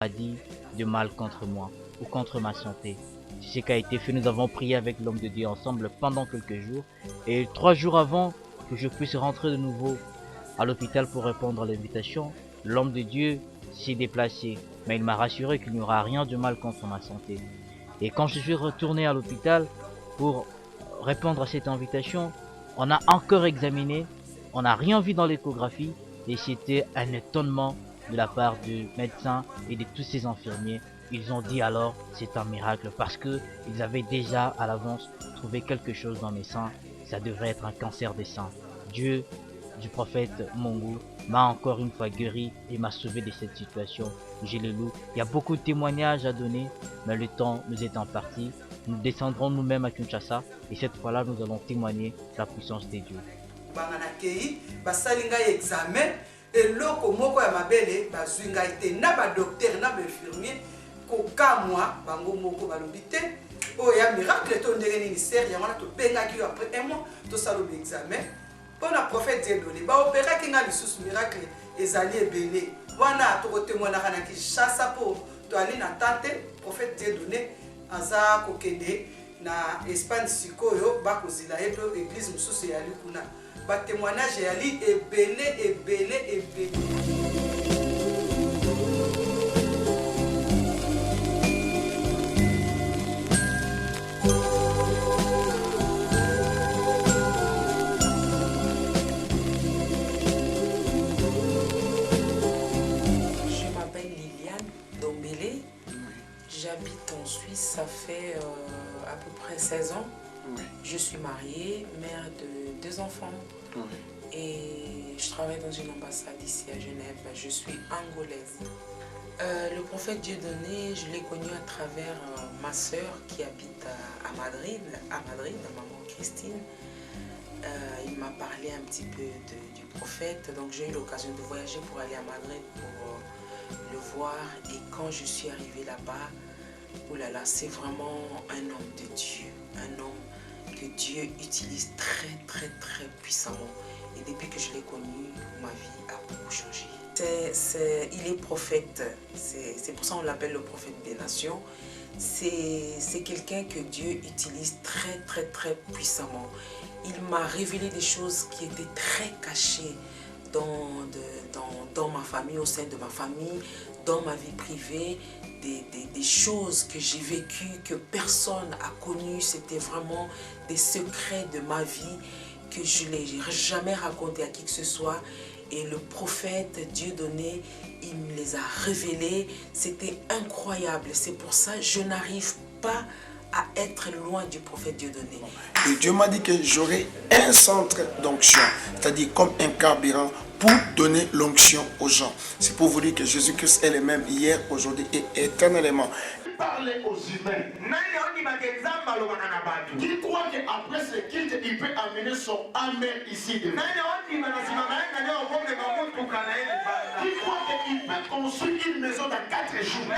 a dit de mal contre moi ou contre ma santé. C'est ce qui a été fait. Nous avons prié avec l'homme de Dieu ensemble pendant quelques jours. Et 3 jours avant que je puisse rentrer de nouveau à l'hôpital pour répondre à l'invitation, l'homme de Dieu s'est déplacé. Mais il m'a rassuré qu'il n'y aura rien de mal contre ma santé. Et quand je suis retourné à l'hôpital pour répondre à cette invitation, on a encore examiné, on n'a rien vu dans l'échographie et c'était un étonnement de la part du médecin et de tous ces infirmiers. Ils ont dit alors c'est un miracle parce que ils avaient déjà à l'avance trouvé quelque chose dans mes seins. Ça devrait être un cancer des seins. Dieu du prophète Mungu m'a encore une fois guéri et m'a sauvé de cette situation. Je le loue. Il y a beaucoup de témoignages à donner, mais le temps nous est imparti. Nous descendrons nous-mêmes à Kinshasa et cette fois-là nous allons témoigner de la puissance de Dieu. eloko moko ya mabele bazwi ngai te na badokter na bainfirmier kokamwa bango moko balobi te oyo ya miracle to ndenge nini sere yango wana tobengaki yo après un mois tosala obe examen mpona prophète Dieudonné baoperaki nga lisusu miracle ezali ebele wana tokotemoinaka na Kinshasa mpo toali na tante prophète Dieudonné aza kokende na Espagne sikoyo bakozila ye mpe église mosusu eyali kuna témoignage yali ebele. Je m'appelle Liliane Dombélé. J'habite en Suisse, ça fait à peu près 16 ans. Oui. Je suis mariée, mère de 2 enfants. Oui. Et je travaille dans une ambassade ici à Genève. Je suis angolaise. Le prophète Dieudonné, je l'ai connu à travers ma sœur qui habite à Madrid, maman Christine. Il m'a parlé un petit peu du prophète. Donc j'ai eu l'occasion de voyager pour aller à Madrid pour le voir. Et quand je suis arrivée là-bas, oh là là, c'est vraiment un homme de Dieu, un homme que Dieu utilise très puissamment. Et depuis que je l'ai connu, ma vie a beaucoup changé. Il est prophète, c'est pour ça qu'on l'appelle le prophète des nations. C'est quelqu'un que Dieu utilise très puissamment. Il m'a révélé des choses qui étaient très cachées dans ma famille, au sein de ma famille, dans ma vie privée. Des choses que j'ai vécues, que personne n'a connues. C'était vraiment des secrets de ma vie que je n'ai jamais raconté à qui que ce soit. Et le prophète Dieudonné, il me les a révélés. C'était incroyable. C'est pour ça que je n'arrive pas à être loin du prophète Dieudonné. Et Dieu m'a dit que j'aurai un centre d'onction, c'est-à-dire comme un carburant pour donner l'onction aux gens. C'est pour vous dire que Jésus-Christ est le même hier, aujourd'hui et éternellement. Parler aux humains. Qui croit qu'après ce culte, il peut amener son amen ici devant. Qui croit qu'il peut construire une maison dans 4 jours.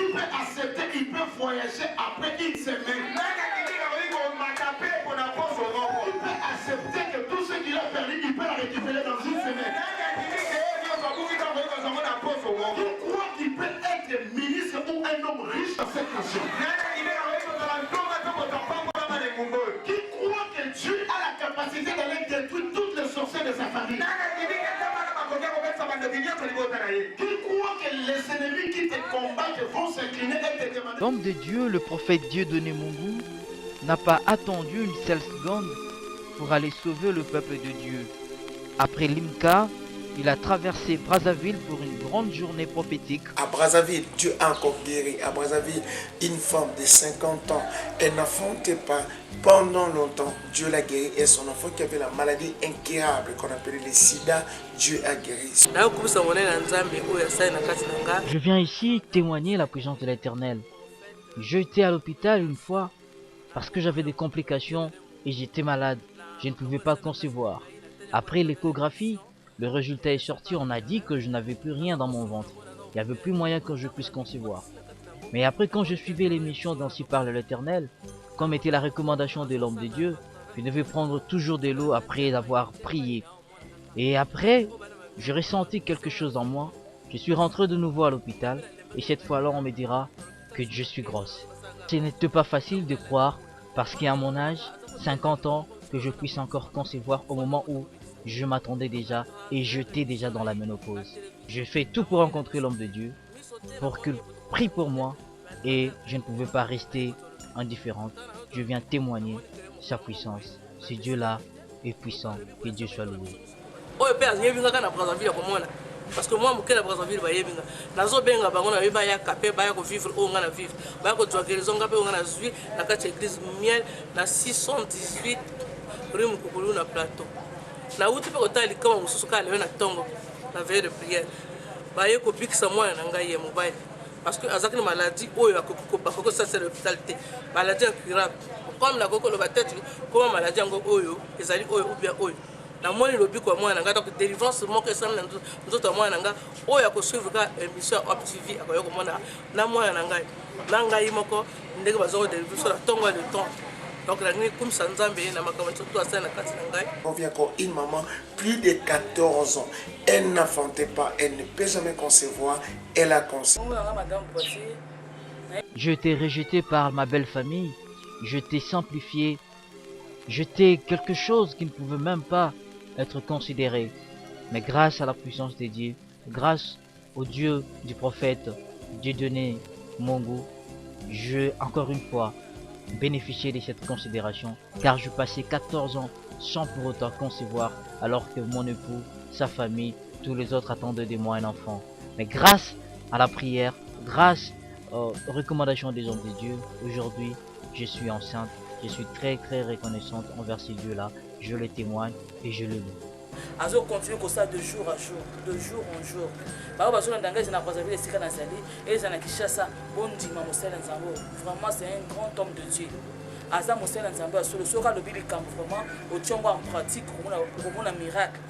Il peut accepter, il peut voyager après une semaine. Il peut accepter que tout ce qu'il a perdu, il peut la récupérer dans une semaine. Il croit qu'il peut être ministre ou un homme riche dans cette nation. Qui croit que Dieu a la capacité d'aller détruire toutes les sorcières de sa famille. Qui croit que les ennemis qui te combattent vont s'incliner et te demander. L'homme de Dieu, le prophète Dieudonné Mungu, n'a pas attendu une seule seconde pour aller sauver le peuple de Dieu. Après Limca, il a traversé Brazzaville pour une grande journée prophétique. À Brazzaville, Dieu a encore guéri. À Brazzaville, une femme de 50 ans, elle n'enfantait pas pendant longtemps. Dieu l'a guéri et son enfant qui avait la maladie incurable qu'on appelait le sida, Dieu a guéri. Je viens ici témoigner la présence de l'Éternel. J'étais à l'hôpital une fois parce que j'avais des complications et j'étais malade. Je ne pouvais pas concevoir. Après l'échographie, le résultat est sorti, on a dit que je n'avais plus rien dans mon ventre. Il n'y avait plus moyen que je puisse concevoir. Mais après, quand je suivais l'émission d'Ainsi parle l'Éternel, comme était la recommandation de l'homme de Dieu, je devais prendre toujours de l'eau après avoir prié. Et après, j'ai ressenti quelque chose en moi Je suis rentré de nouveau à l'hôpital et cette fois-là on me dira que je suis grosse. Ce n'était pas facile de croire parce qu'à mon âge, 50 ans, que je puisse encore concevoir au moment où je m'attendais déjà et j'étais déjà dans la ménopause. Je fais tout pour rencontrer l'homme de Dieu, pour qu'il prie pour moi et je ne pouvais pas rester indifférente. Je viens témoigner sa puissance. Ce Dieu-là est puissant, que Dieu soit loué. Parce que moi, je suis Brazzaville, je suis benga bango na baya kapé baya ko vivre au ngana vivre baya ko joa guérison ngapé au ngana zui na kati église miel na 618 rue Mukukulu na plateau na uti pe ko tali kama mususu ka lewe na tongo na veille de prière baya ko bikisa mwana na ngai ya mobile parce que azaki na maladie oyo akoko ça c'est l'hôpital té maladie incurable comme la koko le batete comme maladie ngo oyo ezali oyo ou bien oyo na moni lobi kwa mwana nga donc délivrance moko esala nzoto mwana nga oyo akosuivre ka émission Up TV akoyo komona na mwana na ngai moko ndenge bazoko délivrer sur la tongo de temps donc la nuit comme ça nzambe na makambo surtout asala na kati na ngai. On vient encore une maman plus de 14 ans, elle n'enfantait pas, elle ne peut jamais concevoir, elle a conçu. Je t'ai rejeté par ma belle famille, je t'ai simplifié, je t'ai quelque chose qui ne pouvait même pas être considéré. Mais grâce à la puissance de Dieu, grâce au Dieu du prophète Dieudonné Mongo, je, encore une fois, bénéficier de cette considération, car je passais 14 ans sans pour autant concevoir, alors que mon époux, sa famille, tous les autres attendaient de moi un enfant. Mais grâce à la prière, grâce aux recommandations des hommes de Dieu, aujourd'hui, je suis enceinte. Je suis très reconnaissante envers ces dieux-là. Je les témoigne et je le loue. Azo continue comme ça de jour en jour, de jour en jour. Vraiment c'est un grand homme de Dieu. Aza Mosela Nzambe sur le soka le bilikam vraiment au tiongo en pratique comme un miracle.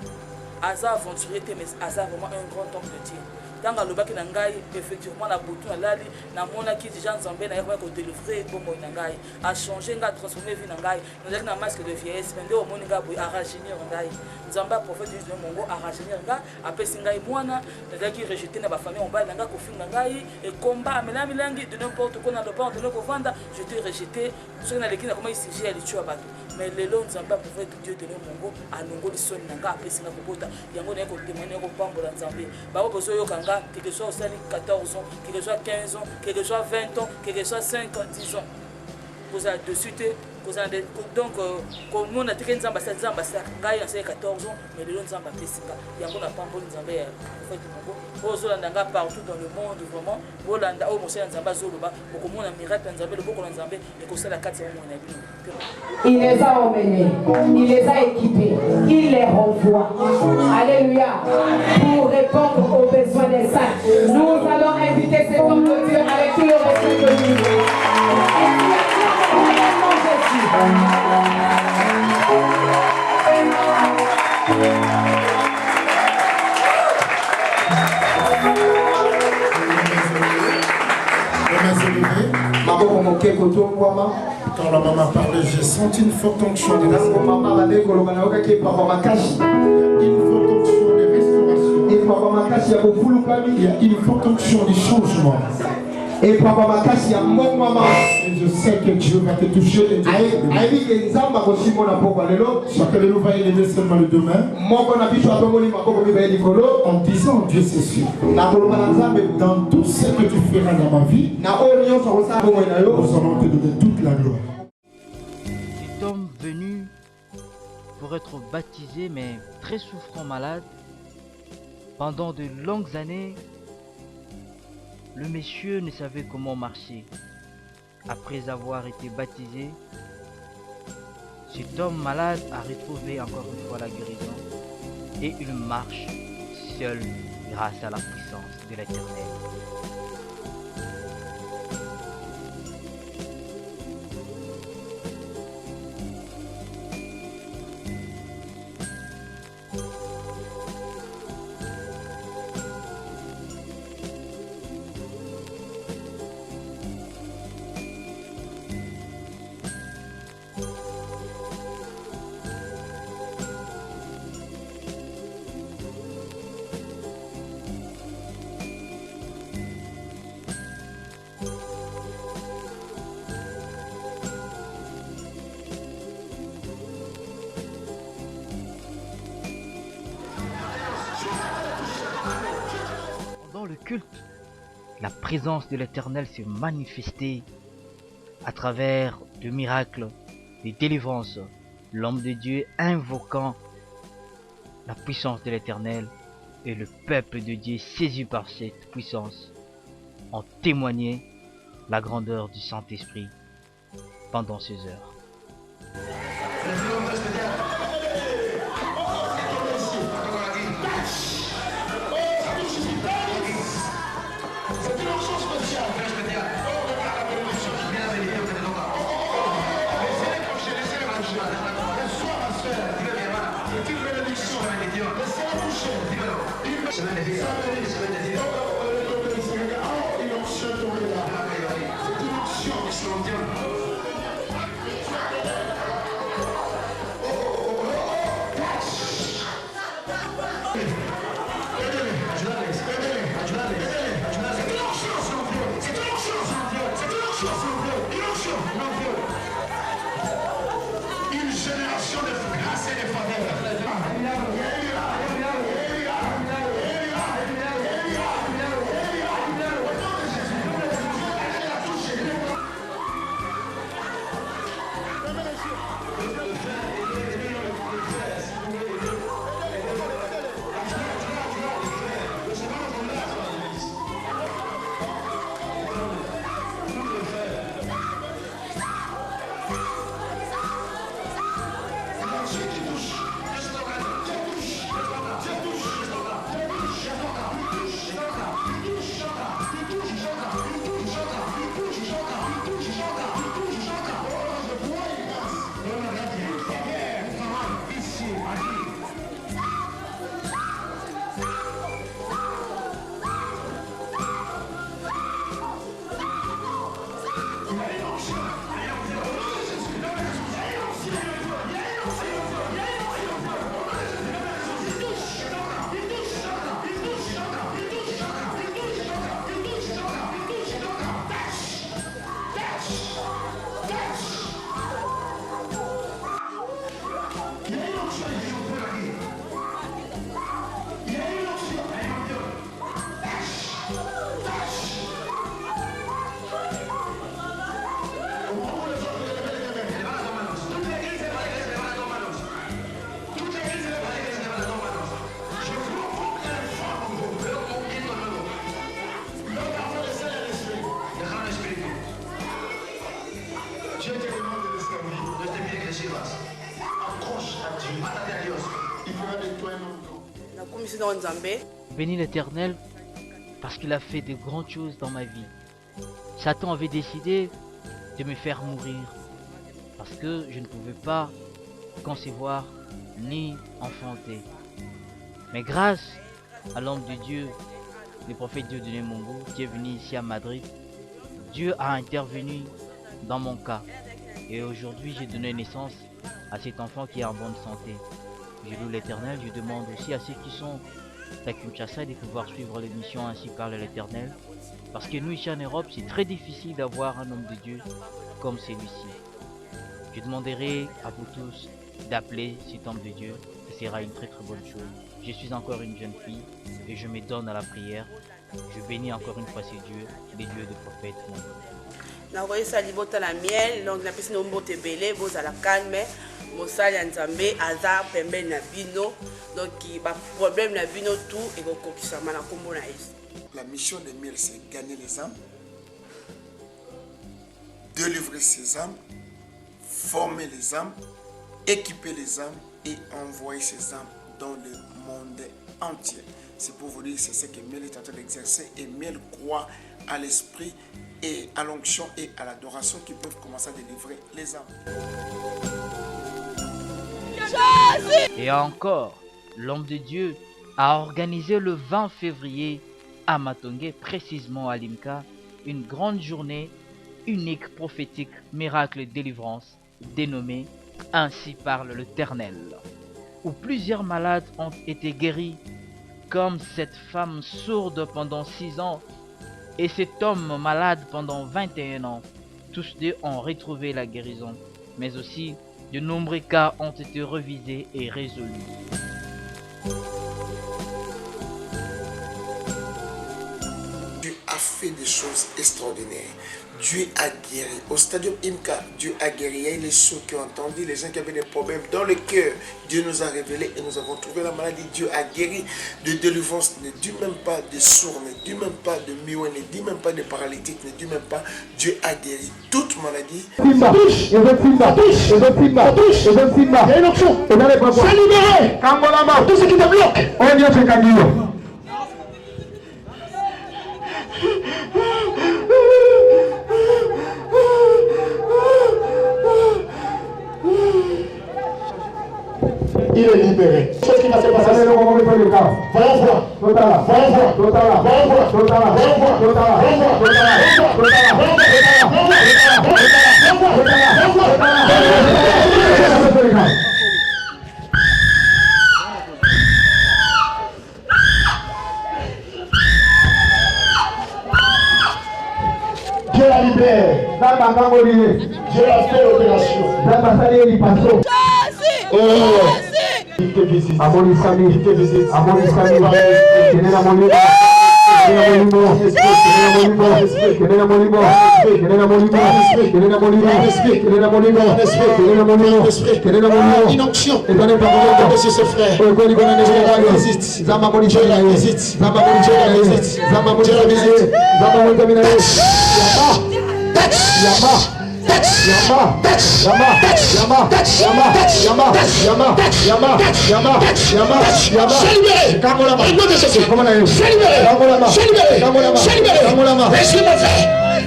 Aza aventurier mais Aza vraiment un grand homme de Dieu. Dans le bac nangai effectivement la bouton lali na mona ki déjà Nzambe na ko délivrer bombo nangai a changer nga transformer vie nangai nous na masque de vieillesse mais au moninga boy a rajeunir ngai Nzamba prophète de Mongo a rajeunir nga apesi ngai mwana na ki rejeter na ba famille on ba nanga ko finga ngai et combat mais la milangi de n'importe quoi na le port de nos vendre je te rejeter ce na lekina comment il s'agit à l'étude bato mais le long Nzamba prophète Dieu de Mongo a nongo li son nanga apesi nga ko bota yango na ko témoigner ko pambola Nzambe ba ko bozo yo quel que soit 14 ans, quel que soit 15 ans, quel que soit 20 ans, quel que soit 5 ans, 10 ans. Vous avez de suite, donc, comme on a dit que nous avons 14 ans, mais les gens ont pas fait ça. Il y a un peu de partout dans le monde, vraiment. Il les a emmenés, il les a équipés, il les renvoie. Alléluia. Pour répondre aux besoins des saints. Nous allons inviter cet homme de Dieu avec tout le respect de lui. Quand la maman parlait, j'ai senti une forte onction de restauration. Une forte onction de restauration. Il y a une forte onction de changement. Et je sais que Dieu va te toucher. Soit que nous va élever seulement le demain. En disant Dieu c'est sûr. Dans tout ce que tu feras dans ma vie, nous allons te donner toute la gloire. Cet homme venu pour être baptisé mais très souffrant malade pendant de longues années. Le monsieur ne savait comment marcher. Après avoir été baptisé, cet homme malade a retrouvé encore une fois la guérison et il marche seul grâce à la puissance de l'Éternel. le culte, la présence de l'Éternel s'est manifestée à travers de miracles, des délivrances. L'homme de Dieu invoquant la puissance de l'Éternel et le peuple de Dieu saisi par cette puissance ont témoigné la grandeur du Saint-Esprit pendant ces heures. Bénis l'Éternel parce qu'il a fait de grandes choses dans ma vie. Satan avait décidé de me faire mourir parce que je ne pouvais pas concevoir ni enfanter. Mais grâce à l'homme de Dieu, le prophète Dieudonné Mongo, qui est venu ici à Madrid, Dieu a intervenu dans mon cas. Et aujourd'hui, j'ai donné naissance à cet enfant qui est en bonne santé. Je loue l'Éternel, je demande aussi à ceux qui sont à Kinshasa de pouvoir suivre l'émission Ainsi parle l'Éternel. Parce que nous ici en Europe, c'est très difficile d'avoir un homme de Dieu comme celui-ci. Je demanderai à vous tous d'appeler cet homme de Dieu. Ce sera une très bonne chose. Je suis encore une jeune fille et je me donne à la prière. Je bénis encore une fois ces dieux, les dieux des prophètes. Nakoyi sali bota la miel, donc na pesi no mbote belé, boza la calme. Mosali ya Nzambe aza pembeni na bino, donc ba problème na bino tout et kokokisama na kombo na Yesu. La mission de miel, c'est gagner les âmes, délivrer ces âmes, former les âmes, équiper les âmes et envoyer ces âmes dans le monde entier. C'est pour vous dire, c'est ce que Miel est en train d'exercer, et Miel croit à l'esprit et à l'onction et à l'adoration qui peuvent commencer à délivrer les âmes. Et encore, l'homme de Dieu a organisé le 20 février à Matongé, précisément à Limca, une grande journée unique, prophétique, miracle et délivrance, dénommée Ainsi parle l'Éternel, où plusieurs malades ont été guéris, comme cette femme sourde pendant 6 ans et cet homme malade pendant 21 ans. Tous deux ont retrouvé la guérison, mais aussi de nombreux cas ont été revisés et résolus. fait des choses extraordinaires. Dieu a guéri. Au stadium Imka, Dieu a guéri. Il y a eu les sourds qui ont entendu, les gens qui avaient des problèmes dans le cœur. Dieu nous a révélé et nous avons trouvé la maladie. Dieu a guéri de délivrance. Ne dit même pas de sourds, ne dit même pas de miots, ne dit même pas de paralytiques, ne dit même pas. Dieu a guéri toute maladie. Il y a une option. C'est libéré. Tout ce qui te bloque. On vient de Kagilo. Il est libéré. Qu'est-ce qui va se passer? Voyons voir. Dieu la libère. Dieu a fait l'opération. Une onction. Monsieur ce frère.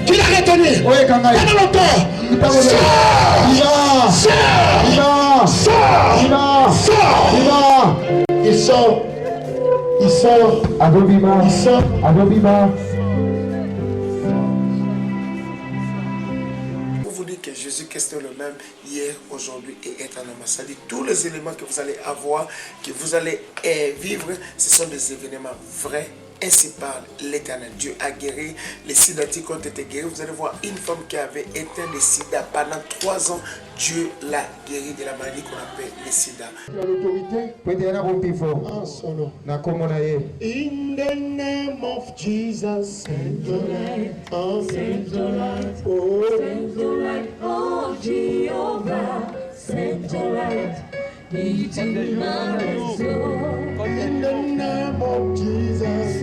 Tu l'as retenu pendant longtemps. Il sort. Que Jésus-Christ est le même hier, aujourd'hui et éternellement. C'est-à-dire tous les éléments que vous allez avoir, que vous allez vivre, ce sont des événements vrais. Ainsi parle l'Éternel. Dieu a guéri. Les sidatiques ont été guéris. Vous allez voir une femme qui avait éteint le sida pendant 3 ans. Dieu l'a guéri de la maladie qu'on appelle le sida. L'autorité. En son nom. In the name of Jesus. Send the light. Send the light. Oh, send the light. Oh, Jehovah. Send the light. In the name of Jesus.